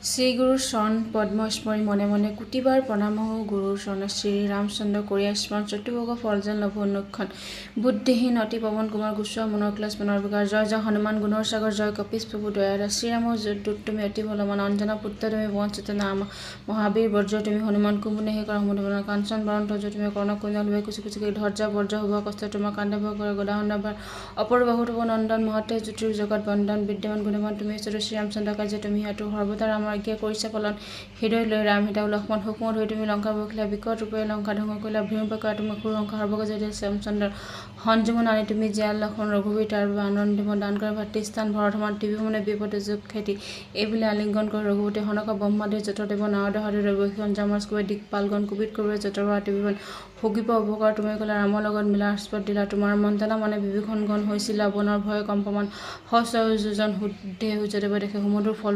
শ্ৰী গুৰুৰ চৰণ পদ্ম স্মৰি মনে মনে কোটিবাৰ প্ৰণাম হও গুৰুৰ চৰণ শ্ৰী ৰামচন্দ্ৰ কৰিয়া স্মৰণ চতুৰ্ভুগ ফলজন লভ অনুক্ষণ বুদ্ধিহীন অতি পৱন কুমাৰ গোস্বামী মনৰ ক্লাছ মনৰ বিকাৰ জয় জয় হনুমান গুণৰ সাগৰ জয় কপিশ প্ৰভু দয়াৰা শ্ৰীৰামৰ দূত তুমি অতি বলৱান অঞ্জনা পুত্ৰ তুমি পৱন সুত নাম মহাবীৰ বজ্ৰ তুমি হনুমান কুম্ভনে হে কৰা সমুদ্ৰ কাঞ্চন বৰণ তজ তুমি কৰ্ণ কুঞ্জল হে কুচি কুচি ধৈৰ্য বজ্ৰ শুভ কষ্ট তোমাৰ কাণ্ড ভয় কৰে গদাহণ্ডাৰ অপৰ বাহুত নন্দন মহতে জ্যোতিৰ জগত বন্দন বিদ্যমান গুণৱান তুমি ঈশ্বৰ শ্ৰীৰামচন্দ্ৰ কাৰ্য তুমি হেতু সৰ্বতা ৰামৰ আজ্ঞা কৰিছে পালন হৃদয় লৈ ৰাম সীতা লক্ষ্মণ সুকুমাৰ হৈ তুমি লংকা বখিলা বিকট ৰূপে লংকা ধ্বংস কৰিলা ভীম কৰা তুমি সুৰ সংসাৰ সৰ্বগজ শ্যামচন্দ্ৰ সংজীৱন আনি তুমি জীয়াল লক্ষ্মণ ৰঘুবীৰ তাৰ বাবে আনন্দিম দান কৰা ভাতৃস্থান ভৰতমান টিভি মানে বিপদে যুগ খেতি এইবুলি আলিংগন কৰি ৰঘুপতি সনক ব্ৰহ্মাদেৱ যতদেৱ নাৰদ হৰি ৰঘুখন জামাজ কবি দিকপালগণ কুবিত কৰিবে যতৰা টিভিবন ভোগিব উপকাৰ তুমি ক'লা ৰামৰ লগত মিলা স্পদ দিলা তোমাৰ মন্ত্ৰণা মানে বিভীষণগণ হৈছিল ৰাৱণৰ ভয় কম্পমান সহস্ৰ যোজন সুদ্ধে সূৰ্যদেৱে দেখে সমুদ্ৰ ফল